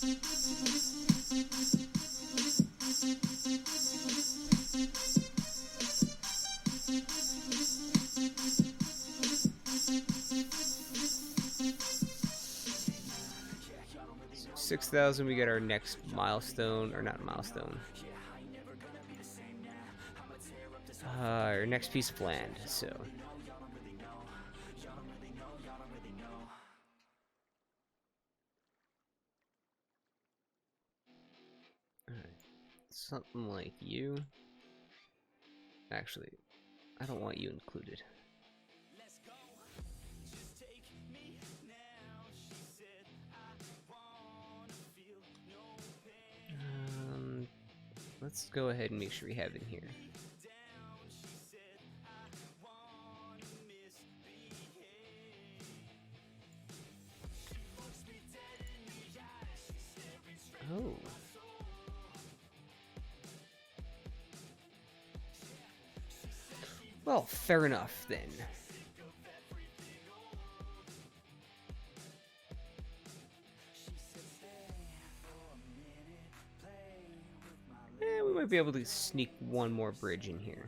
So 6,000, we get our next milestone, or not milestone. Our next piece of land, so. Alright, something like you. Actually, I don't want you included. Let's go ahead and make sure we have in here. Oh. Well, fair enough then. We might be able to sneak one more bridge in here.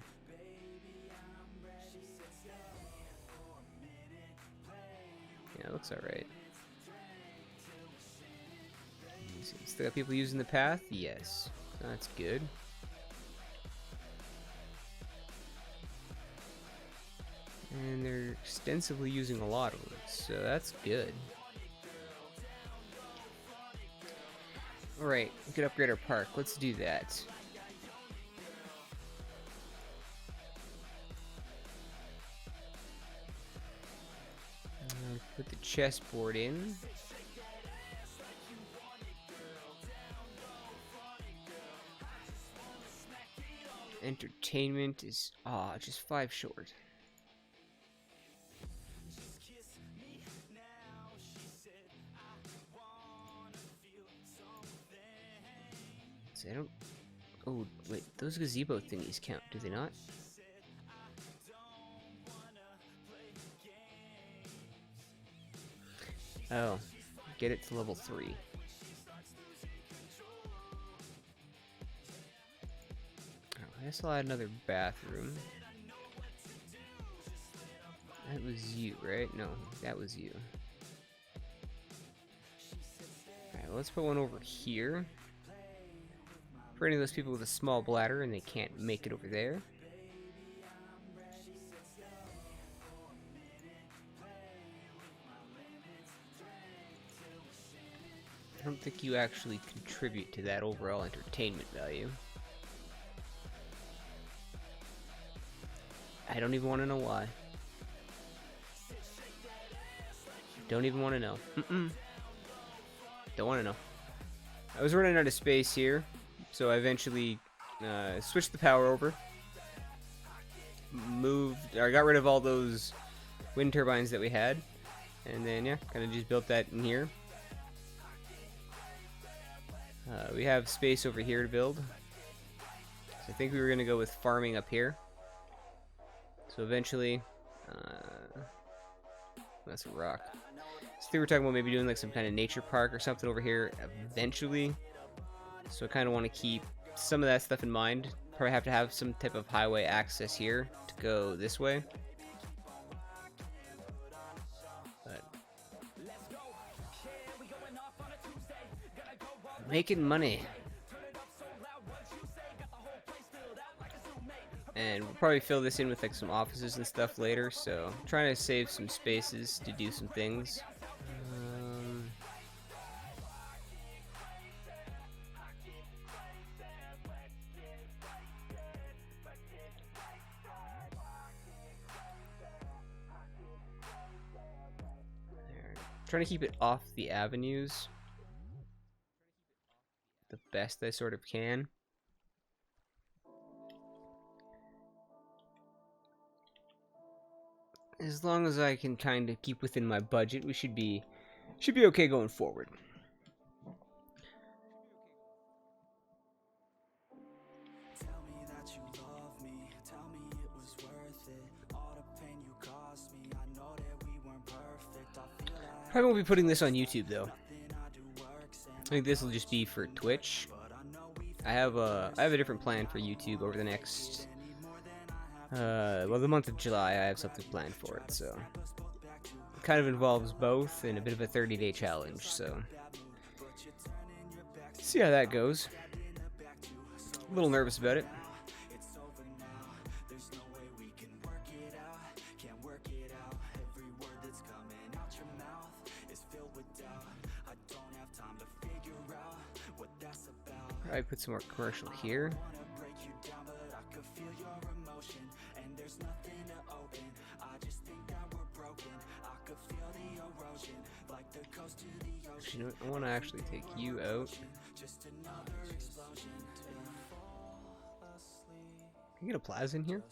Yeah, it looks alright. Still got people using the path? Yes. That's good. And they're extensively using a lot of it, so that's good. Alright, we could upgrade our park. Let's do that. Put the chessboard in. Entertainment is just 5 short. So I don't. Oh wait, those gazebo thingies count, do they not? Oh, get it to level 3. Oh, I guess I'll add another bathroom. That was you, right? No, that was you. Alright, well, let's put one over here. For any of those people with a small bladder and they can't make it over there. I don't think you actually contribute to that overall entertainment value. I don't even want to know why. Don't even want to know. Don't want to know. I was running out of space here, so I eventually switched the power over. Got rid of all those wind turbines that we had. And then, yeah, kind of just built that in here. We have space over here to build. So I think we were going to go with farming up here. So eventually, that's a rock. So we were talking about maybe doing like some kind of nature park or something over here eventually. So I kind of want to keep some of that stuff in mind. Probably have to have some type of highway access here to go this way. But making money. And we'll probably fill this in with like some offices and stuff later, so I'm trying to save some spaces to do some things. Trying to keep it off the avenues the best I sort of can. As long as I can kind of keep within my budget, we should be okay going forward. Probably won't be putting this on YouTube though. think this will just be for Twitch. I have a different plan for YouTube over the next well, the month of July. I have something planned for it, so it kind of involves both and a bit of a 30-day challenge, so see how that goes. A little nervous about it. I put some more commercial here. Actually, you know what? I want to actually take you out. Can you get a plaza in here?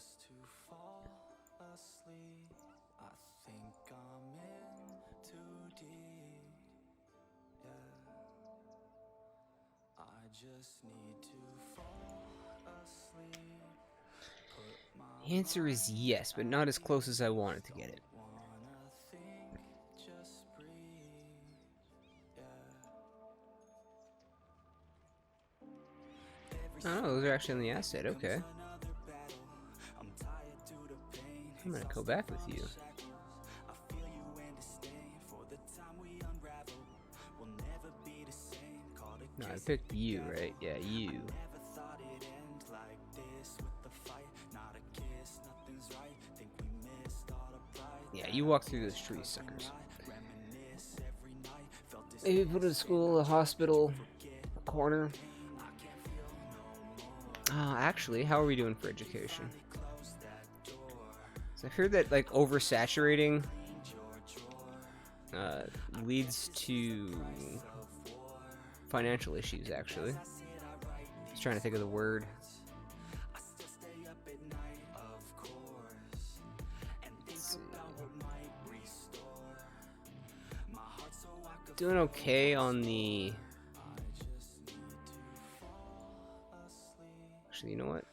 The answer is yes, but not as close as I wanted to get it. Oh, those are actually on the asset, okay. I'm gonna go back with you. No, I picked you, right? Yeah, you. Yeah, you walk through those trees, suckers. Maybe put a school, a hospital, a corner. Actually, how are we doing for education? So I've heard that, like, oversaturating leads to financial issues, actually. Just trying to think of the word. Doing okay on the... Actually, you know what?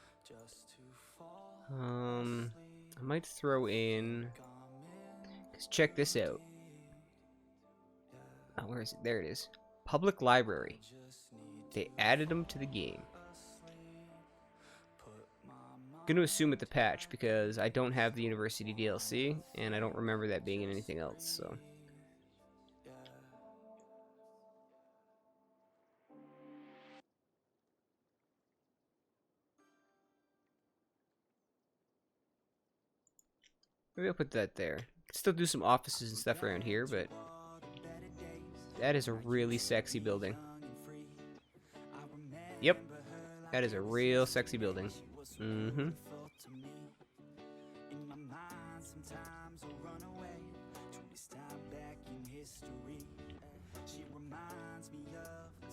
I might throw in... Cause check this out. Oh, where is it? There it is. Public library. They added them to the game. Gonna assume at the patch because I don't have the University DLC and I don't remember that being in anything else, so... Maybe I'll put that there. Still do some offices and stuff around here, but that is a really sexy building. Yep, that is a real sexy building. Mm-hmm.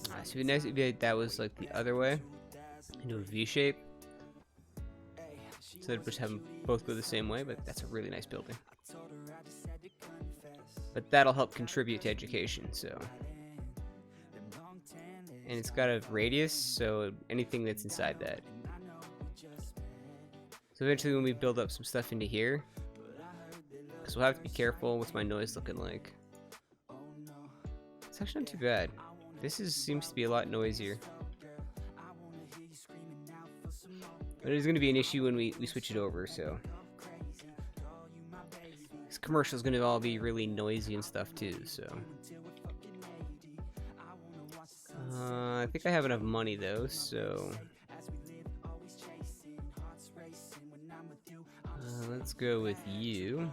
So it'd be nice if that was like the other way, into a V shape. So they'd just have them both go the same way, but that's a really nice building. But that'll help contribute to education, so. And it's got a radius, so anything that's inside that. So eventually when we build up some stuff into here, because we'll have to be careful with my noise looking like. It's actually not too bad. This seems to be a lot noisier. But it is going to be an issue when we switch it over, so. This commercial is going to all be really noisy and stuff too, so. I think I have enough money though, so. Let's go with you.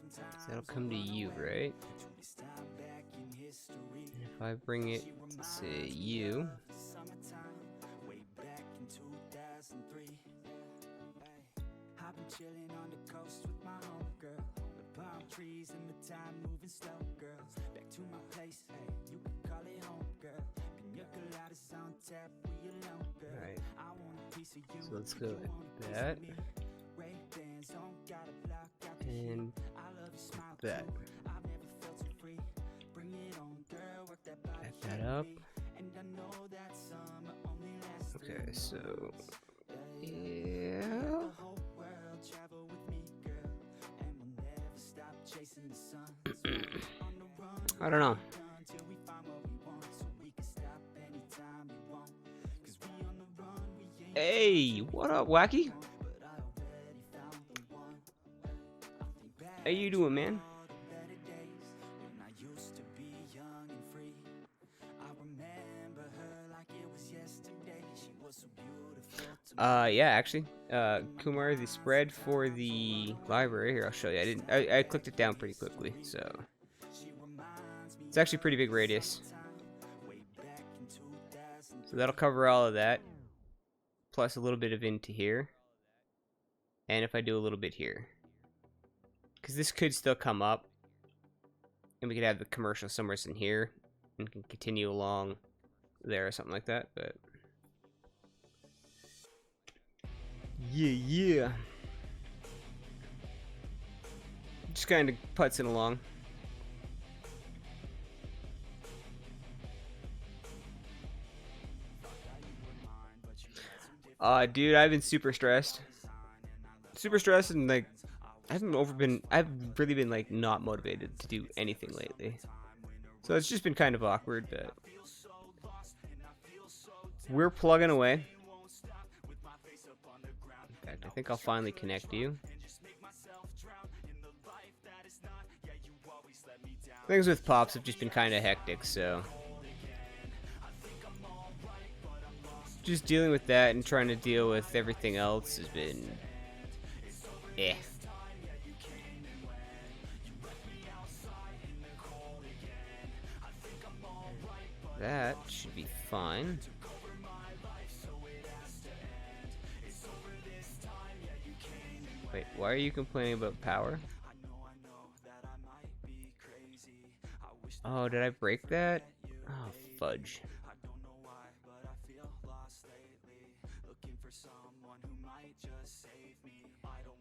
So that'll come to you, right? And if I bring it to, say, you. Alright. So let's go like that. And that. Back that up. Okay, so I don't know. Hey, what up, Wacky? How you doing, man? Yeah, actually, Kumar, the spread for the library here. I'll show you. I clicked it down pretty quickly, so it's actually a pretty big radius. So that'll cover all of that, plus a little bit of into here, and if I do a little bit here, because this could still come up, and we could have the commercial somewhere in here, and can continue along there or something like that. But yeah. Just kind of putzing along. Dude, I've been super stressed. Super stressed, and like I've really been like not motivated to do anything lately. So it's just been kind of awkward, but we're plugging away. In fact, I think I'll finally connect you. Things with Pops have just been kind of hectic, so just dealing with that and trying to deal with everything else has been That should be fine. Wait, why are you complaining about power? Oh, did I break that? Oh, fudge.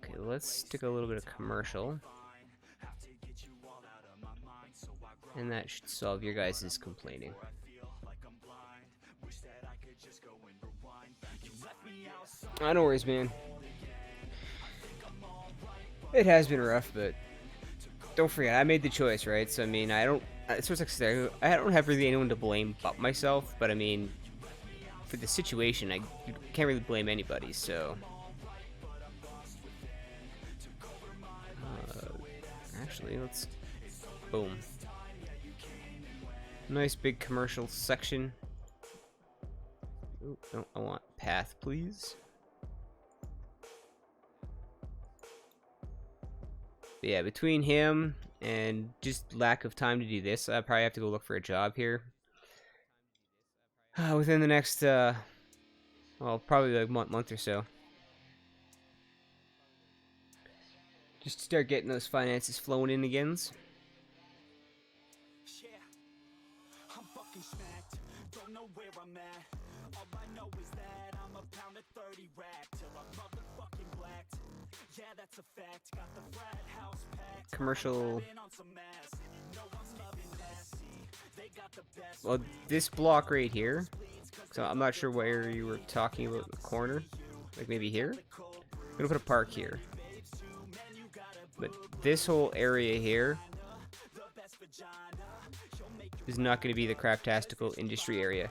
Okay, let's stick a little bit of commercial. And that should solve your guys' complaining. No worries, man. It has been rough, but don't forget, I made the choice, right? So, I mean, I don't have really anyone to blame but myself, but I mean, for the situation, I can't really blame anybody, so. Actually, let's. Boom. Nice big commercial section. Ooh, no, I want path, please. But yeah, between him and just lack of time to do this, I probably have to go look for a job here. Within the next, well, probably like month or so. Just to start getting those finances flowing in again. I'm fucking smacked, don't know where I'm at. All I know is that I'm a pound of 30 rack till I'm motherfucking blacked. Yeah, that's a fact. Got the frat house packed. Commercial. Well, this block right here. So I'm not sure where you were talking about the corner. Like maybe here? I'm gonna put a park here. But this whole area here is not going to be the craptastical industry area.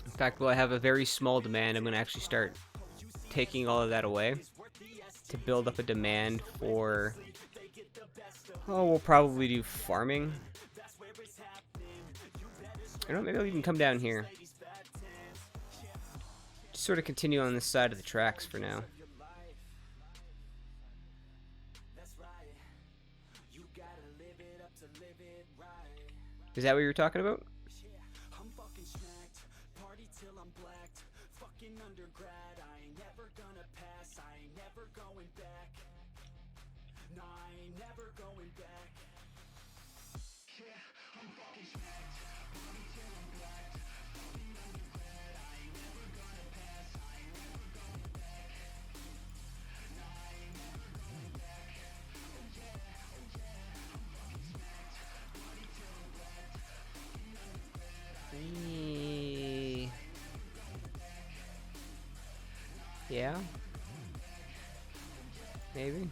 In fact, while I have a very small demand, I'm going to actually start taking all of that away to build up a demand for, oh, we'll probably do farming. I don't know, maybe I'll even come down here. Just sort of continue on this side of the tracks for now. Is that what you were talking about? I'm fucking smacked, party till I'm blacked. Fucking undergrad, I ain't never gonna pass. I ain't never going back. No, I ain't never going back. Yeah, I'm fucking smacked, party till I'm blacked. Fucking undergrad, I ain't never gonna pass. I ain't never going back. No, I ain't never going back. Oh yeah, I'm fucking smacked, party till I'm blacked. Yeah. Maybe.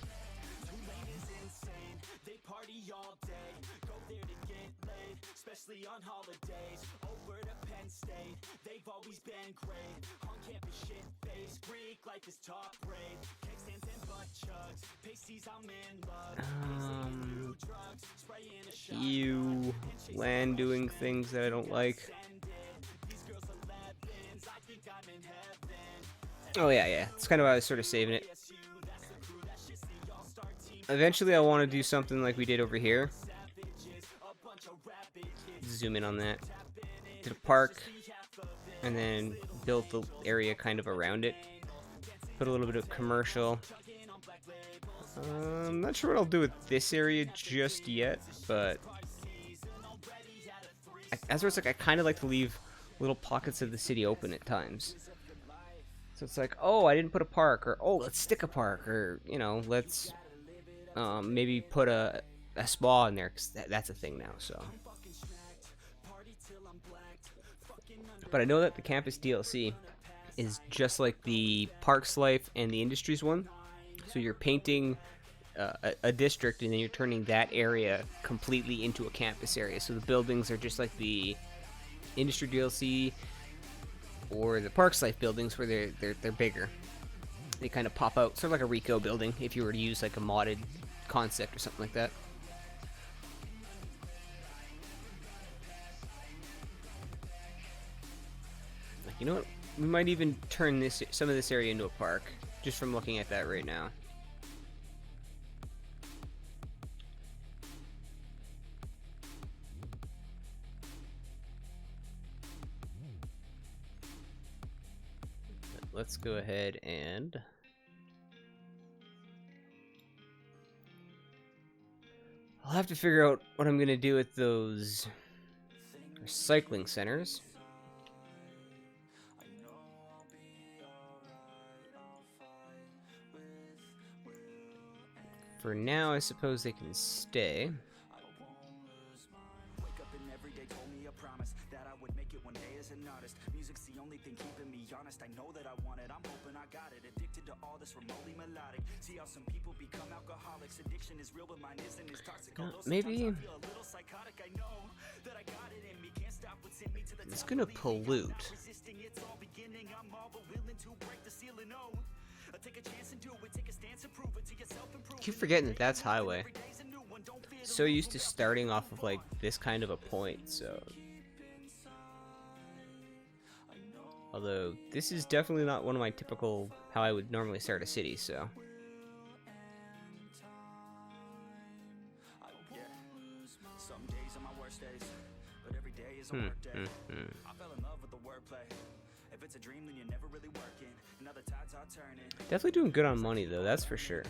especially on holidays. Over to Penn State, they've always been great. On campus shit face, Greek life is top grade. Cake stands and butt chugs, pasties I'm in love. Drugs, spraying a shot. You land doing things that I don't like. These girls 11s, I think I'm in heaven. Oh yeah. It's kind of why I was sort of saving it. Eventually I want to do something like we did over here. Zoom in on that. Did a park, and then built the area kind of around it. Put a little bit of commercial. I'm not sure what I'll do with this area just yet, but as it's like I kind of like to leave little pockets of the city open at times. So it's like, oh, I didn't put a park, or oh, let's stick a park, or you know, let's maybe put a spa in there, because that's a thing now. So, but I know that the campus DLC is just like the Parks Life and the Industries one. So you're painting a district, and then you're turning that area completely into a campus area. So the buildings are just like the Industry DLC or the Parks Life buildings, where they're bigger. They kind of pop out, sort of like a Rico building, if you were to use like a modded concept or something like that. Like, you know what? We might even turn some of this area into a park, just from looking at that right now. Let's go ahead and I'll have to figure out what I'm gonna do with those recycling centers. For now, I suppose they can stay. Music's the only thing keeping me honest. I know that I want it, I'm hoping I got it. Addicted to all this remotely melodic. See how some people become alcoholics. Addiction is real, but mine isn't as toxic. Maybe it's gonna pollute. Keep forgetting that that's highway. So used to starting off of like this kind of a point, so. Although, this is definitely not one of my typical, how I would normally start a city, so. Some days are my worst days, but every day is a work day. I fell in love with the wordplay. If it's a dream, then you're never really working. And other tides are turning. Definitely doing good on money, though, that's for sure.